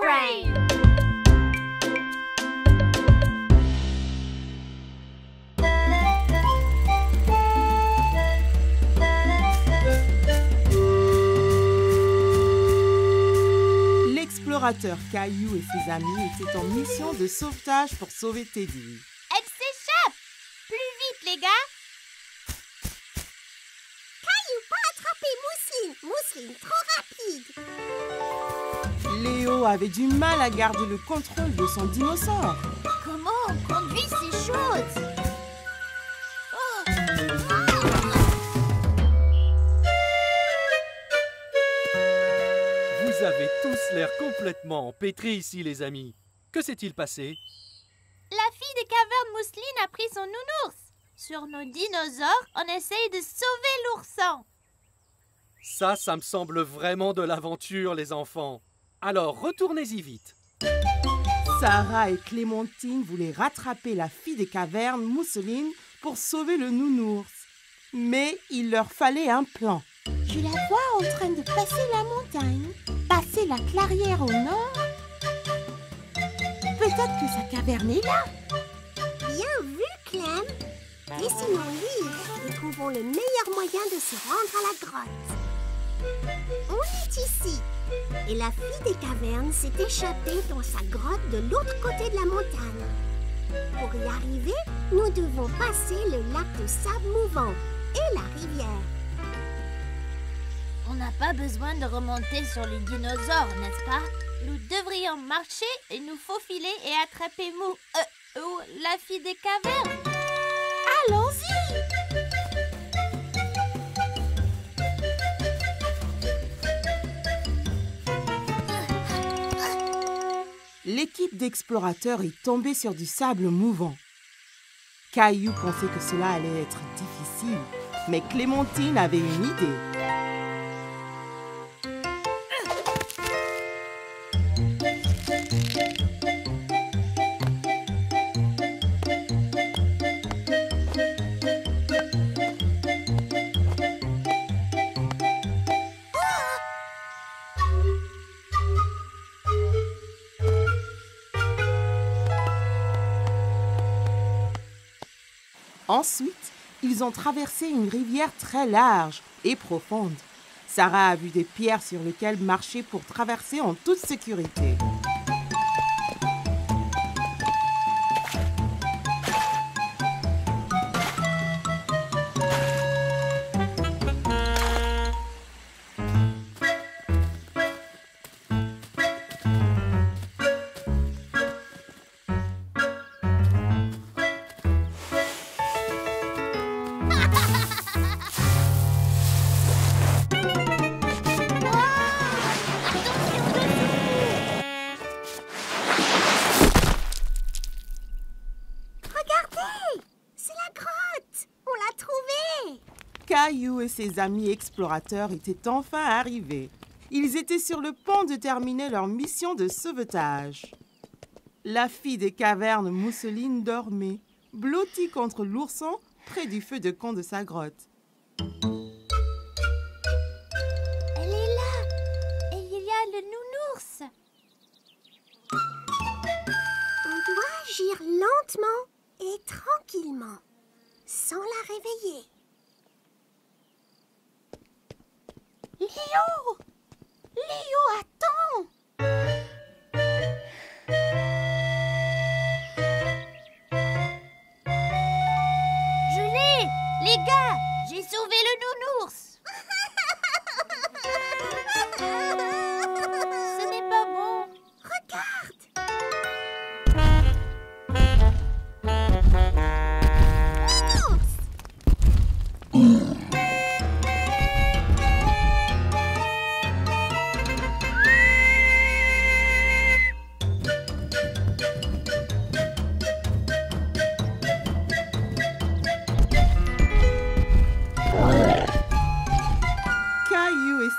Brain! L'explorateur Caillou et ses amis étaient en mission de sauvetage pour sauver Teddy. Elle s'échappe! Plus vite, les gars! Caillou, pas attraper Mousseline! Mousseline, trop rapide! Léo avait du mal à garder le contrôle de son dinosaure. Comment on conduit ces choses? Oh. Vous avez tous l'air complètement empêtrés ici, les amis. Que s'est-il passé? La fille des cavernes Mousseline a pris son nounours. Sur nos dinosaures, on essaye de sauver l'ourson. Ça me semble vraiment de l'aventure, les enfants. Alors, retournez-y vite. Sarah et Clémentine voulaient rattraper la fille des cavernes, Mousseline, pour sauver le nounours. Mais il leur fallait un plan. Je la vois en train de passer la montagne, passer la clairière au nord. Peut-être que sa caverne est là. Bien vu, Clem. Dessinons-le et trouvons le meilleur moyen de se rendre à la grotte. On est ici. Et la fille des cavernes s'est échappée dans sa grotte de l'autre côté de la montagne. Pour y arriver, nous devons passer le lac de sable mouvant et la rivière. On n'a pas besoin de remonter sur les dinosaures, n'est-ce pas? Nous devrions marcher et nous faufiler et attraper la fille des cavernes. Allons-y! L'équipe d'explorateurs est tombée sur du sable mouvant. Caillou pensait que cela allait être difficile, mais Clémentine avait une idée. Ensuite, ils ont traversé une rivière très large et profonde. Sarah a vu des pierres sur lesquelles marcher pour traverser en toute sécurité. Caillou et ses amis explorateurs étaient enfin arrivés. Ils étaient sur le point de terminer leur mission de sauvetage. La fille des cavernes Mousseline dormait, blottie contre l'ourson près du feu de camp de sa grotte. Elle est là et il y a le nounours. On doit agir lentement et tranquillement, sans la réveiller. Léo! Léo, attends! Je l'ai! Les gars, j'ai sauvé le nounours! Ce n'est pas bon! Regarde!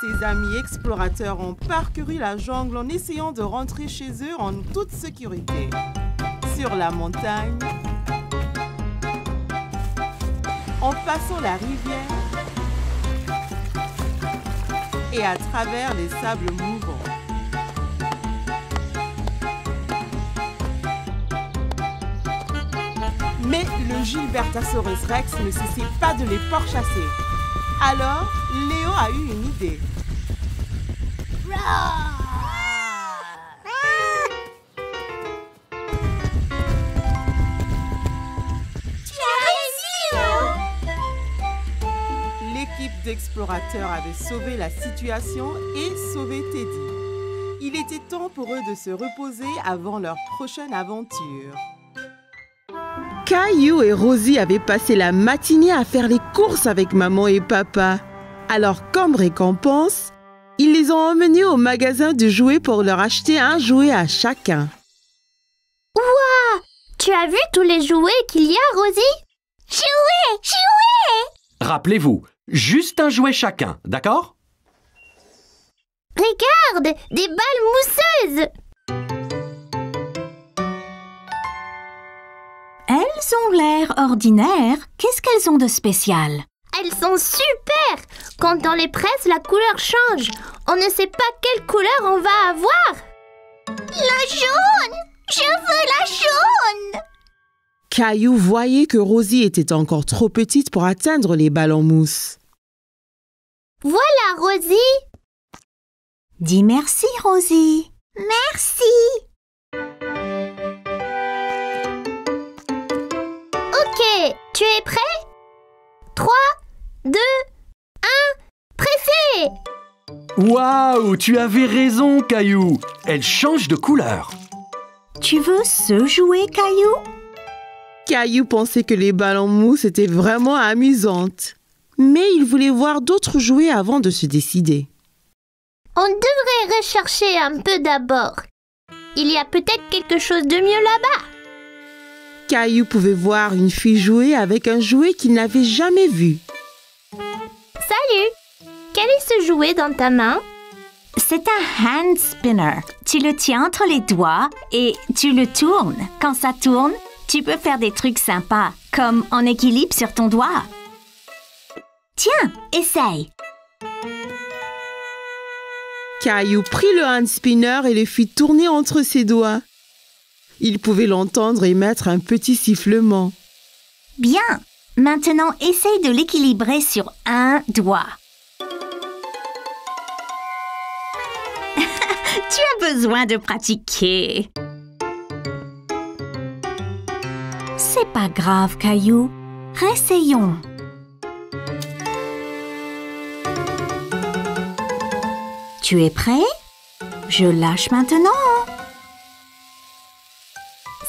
Ses amis explorateurs ont parcouru la jungle en essayant de rentrer chez eux en toute sécurité. Sur la montagne, en passant la rivière et à travers les sables mouvants. Mais le Gilbertosaurus Rex ne cessait pas de les pourchasser. Alors, Léo a eu une idée. L'équipe d'explorateurs avait sauvé la situation et sauvé Teddy. Il était temps pour eux de se reposer avant leur prochaine aventure. Caillou et Rosie avaient passé la matinée à faire les courses avec maman et papa. Alors, comme récompense, ils les ont emmenés au magasin de jouets pour leur acheter un jouet à chacun. Ouah! Tu as vu tous les jouets qu'il y a, Rosie? Jouets! Jouets! Rappelez-vous, juste un jouet chacun, d'accord? Regarde! Des balles mousseuses! Elles ont l'air ordinaires. Qu'est-ce qu'elles ont de spécial? Elles sont super! Quand on les presse, la couleur change. On ne sait pas quelle couleur on va avoir. La jaune! Je veux la jaune! Caillou voyait que Rosie était encore trop petite pour atteindre les balles en mousse. Voilà, Rosie! Dis merci, Rosie. Merci. Ok, tu es prêt? 3, 2, 1, pressez! Waouh, tu avais raison, Caillou. Elle change de couleur. Tu veux ce jouet, Caillou? Caillou pensait que les balles en mousse étaient vraiment amusantes. Mais il voulait voir d'autres jouets avant de se décider. On devrait rechercher un peu d'abord. Il y a peut-être quelque chose de mieux là-bas. Caillou pouvait voir une fille jouer avec un jouet qu'il n'avait jamais vu. Salut! Quel est ce jouet dans ta main? C'est un hand spinner. Tu le tiens entre les doigts et tu le tournes. Quand ça tourne, tu peux faire des trucs sympas, comme en équilibre sur ton doigt. Tiens, essaye. Caillou prit le hand spinner et le fit tourner entre ses doigts. Il pouvait l'entendre émettre un petit sifflement. Bien. Maintenant, essaye de l'équilibrer sur un doigt. Tu as besoin de pratiquer. C'est pas grave, Caillou. Réessayons. Tu es prêt? Je lâche maintenant.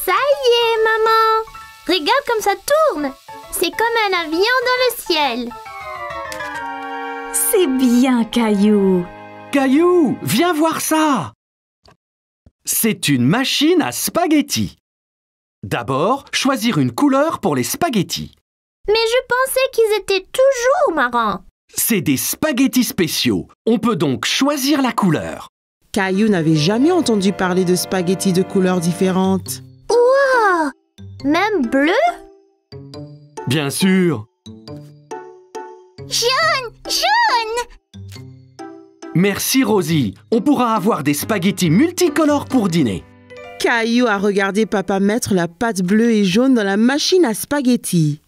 Ça y est, maman! Regarde comme ça tourne! C'est comme un avion dans le ciel. C'est bien, Caillou. Caillou, viens voir ça. C'est une machine à spaghettis. D'abord, choisir une couleur pour les spaghettis. Mais je pensais qu'ils étaient toujours marrons. C'est des spaghettis spéciaux. On peut donc choisir la couleur. Caillou n'avait jamais entendu parler de spaghettis de couleurs différentes. Wow! Même bleu? Bien sûr. Jaune! Jaune! Merci Rosie. On pourra avoir des spaghettis multicolores pour dîner. Caillou a regardé papa mettre la pâte bleue et jaune dans la machine à spaghettis.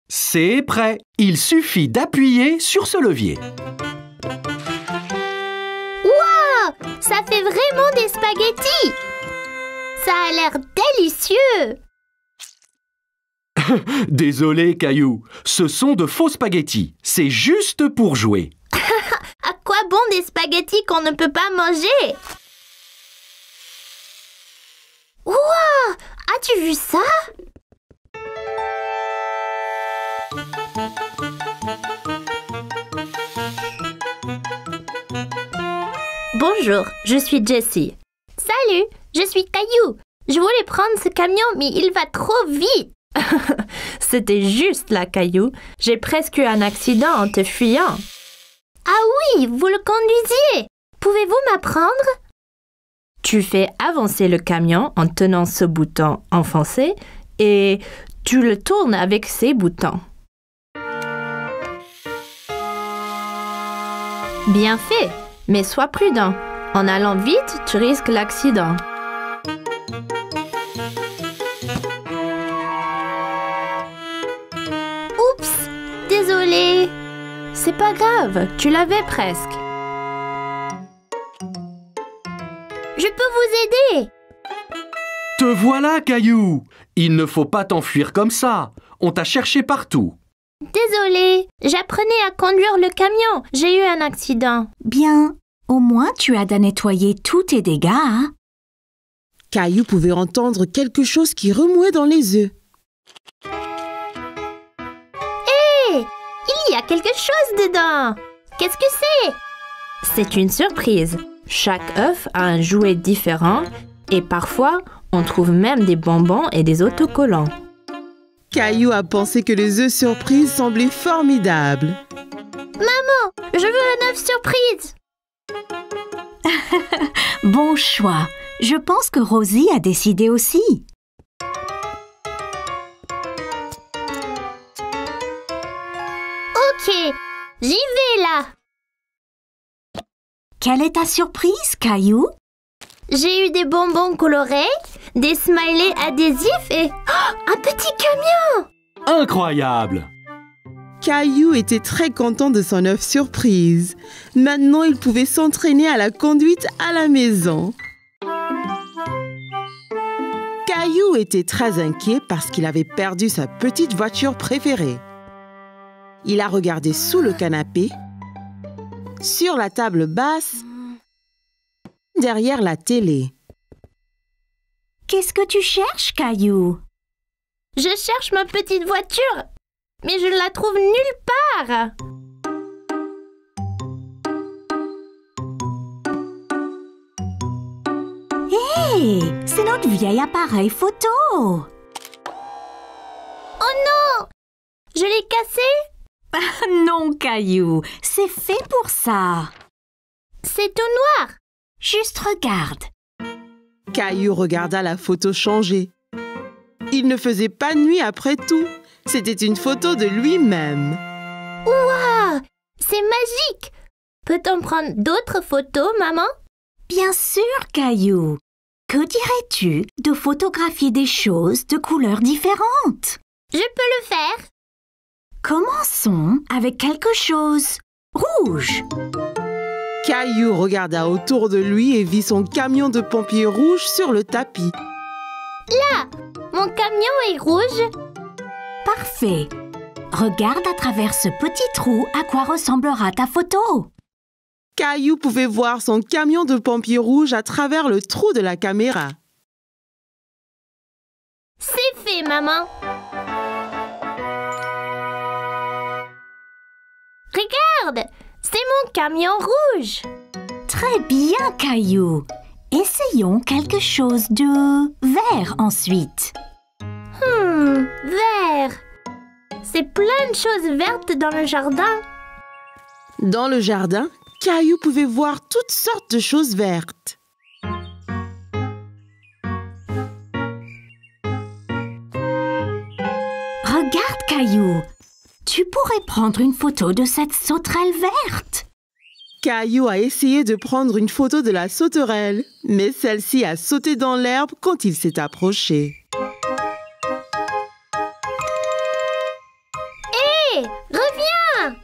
C'est prêt. Il suffit d'appuyer sur ce levier. Wow! Ça fait vraiment des spaghettis! Ça a l'air délicieux! Désolé, Caillou. Ce sont de faux spaghettis. C'est juste pour jouer. À quoi bon des spaghettis qu'on ne peut pas manger? Wow! As-tu vu ça? Bonjour, je suis Jessie. Salut, je suis Caillou. Je voulais prendre ce camion, mais il va trop vite. C'était juste là, Caillou. J'ai presque eu un accident en te fuyant. Ah oui, vous le conduisiez. Pouvez-vous m'apprendre? Tu fais avancer le camion en tenant ce bouton enfoncé et tu le tournes avec ces boutons. Bien fait, mais sois prudent. En allant vite, tu risques l'accident. C'est pas grave, tu l'avais presque. Je peux vous aider. Te voilà, Caillou! Il ne faut pas t'enfuir comme ça. On t'a cherché partout. Désolée, j'apprenais à conduire le camion. J'ai eu un accident. Bien, au moins tu as nettoyé tous tes dégâts, hein? Caillou pouvait entendre quelque chose qui remuait dans les œufs. Hé, il y a quelque chose dedans. Qu'est-ce que c'est? C'est une surprise. Chaque œuf a un jouet différent et parfois, on trouve même des bonbons et des autocollants. Caillou a pensé que les œufs surprises semblaient formidables. Maman, je veux un œuf surprise. Bon choix. Je pense que Rosie a décidé aussi. Ok, j'y vais là. Quelle est ta surprise, Caillou? J'ai eu des bonbons colorés, des smileys adhésifs et un petit camion. Incroyable! Caillou était très content de son œuf surprise. Maintenant, il pouvait s'entraîner à la conduite à la maison. Caillou était très inquiet parce qu'il avait perdu sa petite voiture préférée. Il a regardé sous le canapé, sur la table basse, derrière la télé. Qu'est-ce que tu cherches, Caillou? Je cherche ma petite voiture, mais je ne la trouve nulle part. Hé, c'est notre vieil appareil photo. Oh non, je l'ai cassé. Non, Caillou, c'est fait pour ça. C'est tout noir. Juste regarde. Caillou regarda la photo changer. Il ne faisait pas nuit après tout. C'était une photo de lui-même. Waouh, c'est magique. Peut-on prendre d'autres photos, maman? Bien sûr, Caillou. Que dirais-tu de photographier des choses de couleurs différentes? Je peux le faire. Commençons avec quelque chose rouge. Caillou regarda autour de lui et vit son camion de pompiers rouge sur le tapis. Là, mon camion est rouge. Parfait. Regarde à travers ce petit trou à quoi ressemblera ta photo. Caillou pouvait voir son camion de pompiers rouge à travers le trou de la caméra. C'est fait, maman. Regarde, c'est mon camion rouge. Très bien, Caillou. Essayons quelque chose de vert ensuite. Vert. C'est plein de choses vertes dans le jardin. Dans le jardin, Caillou pouvait voir toutes sortes de choses vertes. Regarde, Caillou. Tu pourrais prendre une photo de cette sauterelle verte. Caillou a essayé de prendre une photo de la sauterelle, mais celle-ci a sauté dans l'herbe quand il s'est approché. Hé, reviens.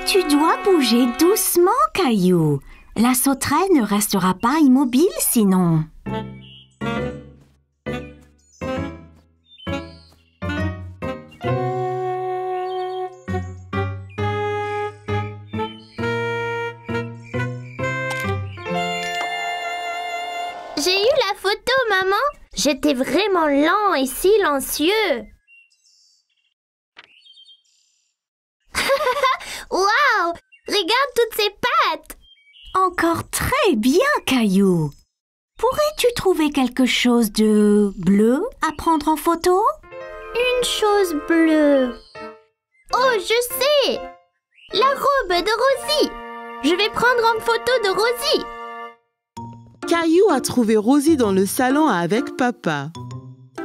Tu dois bouger doucement, Caillou. La sauterelle ne restera pas immobile sinon. J'ai eu la photo, maman. J'étais vraiment lent et silencieux. Waouh! Regarde toutes ces pattes. Encore très bien, Caillou. Pourrais-tu trouver quelque chose de bleu à prendre en photo? Une chose bleue. Oh, je sais! La robe de Rosie. Je vais prendre en photo de Rosie. Caillou a trouvé Rosie dans le salon avec papa.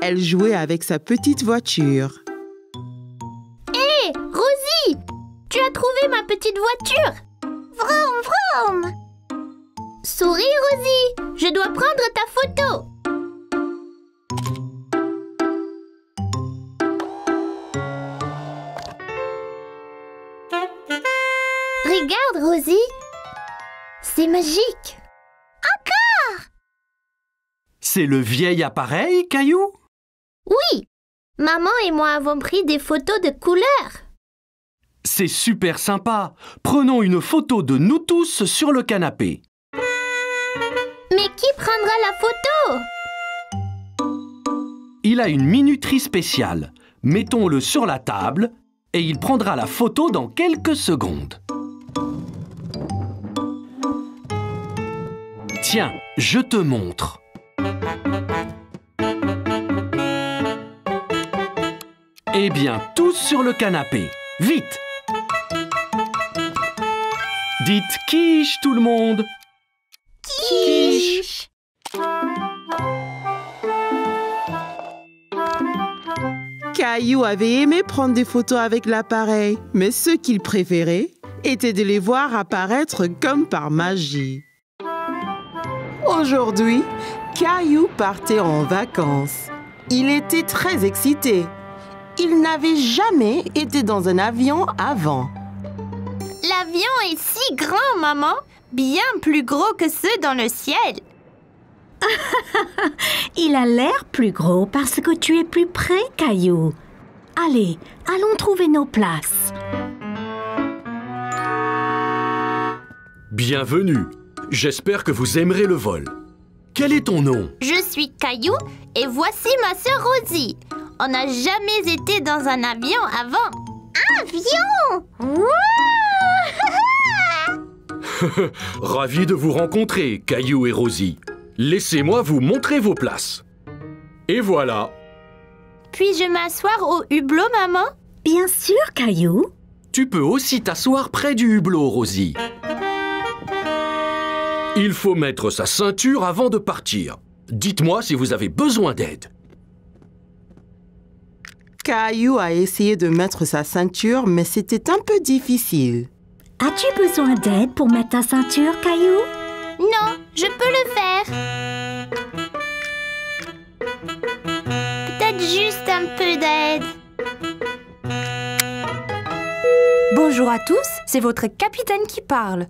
Elle jouait avec sa petite voiture. Hé, Rosie! Tu as trouvé ma petite voiture? Vroom, vroom. Souris, Rosie! Je dois prendre ta photo. C'est magique! C'est le vieil appareil, Caillou? Oui! Maman et moi avons pris des photos de couleurs. C'est super sympa. Prenons une photo de nous tous sur le canapé. Mais qui prendra la photo? Il a une minuterie spéciale. Mettons-le sur la table et il prendra la photo dans quelques secondes. Tiens, je te montre. Eh bien, tous sur le canapé. Vite! Dites quiche tout le monde. Quiche. Caillou avait aimé prendre des photos avec l'appareil, mais ce qu'il préférait était de les voir apparaître comme par magie. Aujourd'hui, Caillou partait en vacances. Il était très excité. Il n'avait jamais été dans un avion avant. L'avion est si grand, maman, bien plus gros que ceux dans le ciel. Il a l'air plus gros parce que tu es plus près, Caillou. Allez, allons trouver nos places. Bienvenue. J'espère que vous aimerez le vol. Quel est ton nom? Je suis Caillou et voici ma sœur Rosie. On n'a jamais été dans un avion avant. Avion! Ravi de vous rencontrer, Caillou et Rosie. Laissez-moi vous montrer vos places. Et voilà. Puis-je m'asseoir au hublot, maman? Bien sûr, Caillou. Tu peux aussi t'asseoir près du hublot, Rosie. Il faut mettre sa ceinture avant de partir. Dites-moi si vous avez besoin d'aide. Caillou a essayé de mettre sa ceinture, mais c'était un peu difficile. As-tu besoin d'aide pour mettre ta ceinture, Caillou? Non, je peux le faire. Peut-être juste un peu d'aide. Bonjour à tous, c'est votre capitaine qui parle.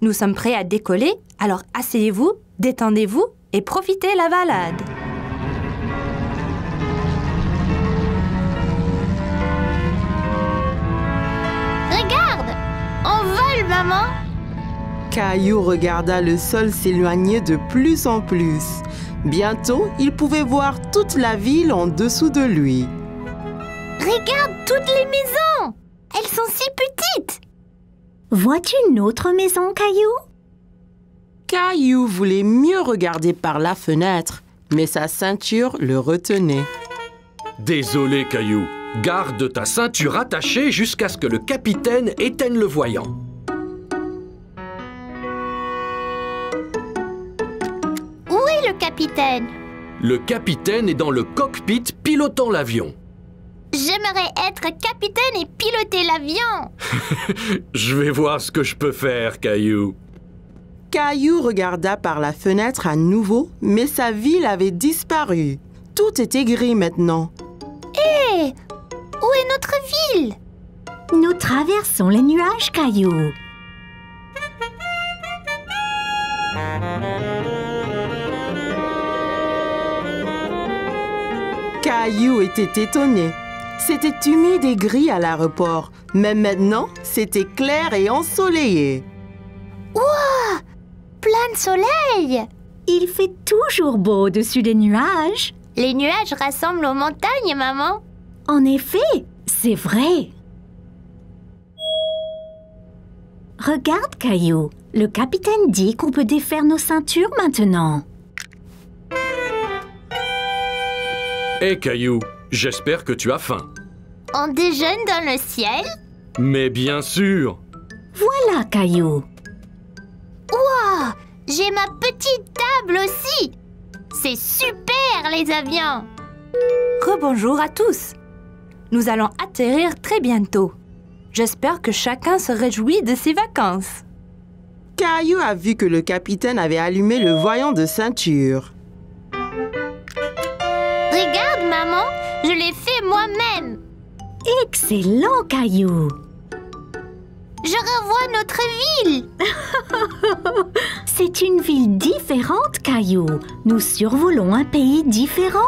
Nous sommes prêts à décoller, alors asseyez-vous, détendez-vous et profitez la balade. Regarde, on vole, maman. Caillou regarda le sol s'éloigner de plus en plus. Bientôt, il pouvait voir toute la ville en dessous de lui. Regarde toutes les maisons. Elles sont si petites. Vois-tu une autre maison, Caillou? Caillou voulait mieux regarder par la fenêtre, mais sa ceinture le retenait. Désolé, Caillou. Garde ta ceinture attachée jusqu'à ce que le capitaine éteigne le voyant. Où est le capitaine? Le capitaine est dans le cockpit pilotant l'avion. J'aimerais être capitaine et piloter l'avion. Je vais voir ce que je peux faire, Caillou. Caillou regarda par la fenêtre à nouveau, mais sa ville avait disparu. Tout était gris maintenant. Hé! Où est notre ville? Nous traversons les nuages, Caillou. Caillou était étonné. C'était humide et gris à l'aéroport, mais maintenant, c'était clair et ensoleillé. Ouah! Plein de soleil! Il fait toujours beau au-dessus des nuages. Les nuages rassemblent aux montagnes, maman. En effet, c'est vrai. Regarde, Caillou. Le capitaine dit qu'on peut défaire nos ceintures maintenant. Hé, Caillou, j'espère que tu as faim. On déjeune dans le ciel? Mais bien sûr. Voilà, Caillou. Ouah! J'ai ma petite table aussi! C'est super, les avions! Rebonjour à tous. Nous allons atterrir très bientôt. J'espère que chacun se réjouit de ses vacances. Caillou a vu que le capitaine avait allumé le voyant de ceinture. Regarde, maman, je l'ai fait moi-même. Excellent, Caillou. Je revois notre ville. C'est une ville différente, Caillou. Nous survolons un pays différent.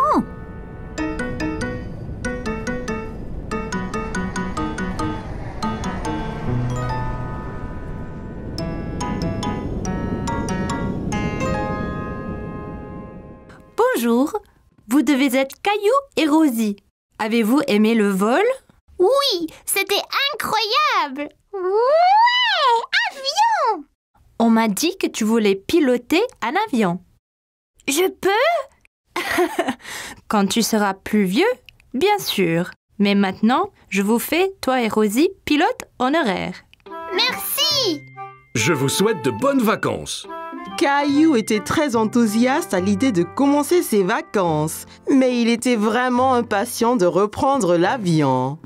Bonjour, vous devez être Caillou et Rosie. Avez-vous aimé le vol? Oui, c'était incroyable. Ouais, avion. On m'a dit que tu voulais piloter un avion. Je peux? Quand tu seras plus vieux, bien sûr. Mais maintenant, je vous fais, toi et Rosie, pilote honoraire. Merci. Je vous souhaite de bonnes vacances. Caillou était très enthousiaste à l'idée de commencer ses vacances, mais il était vraiment impatient de reprendre l'avion.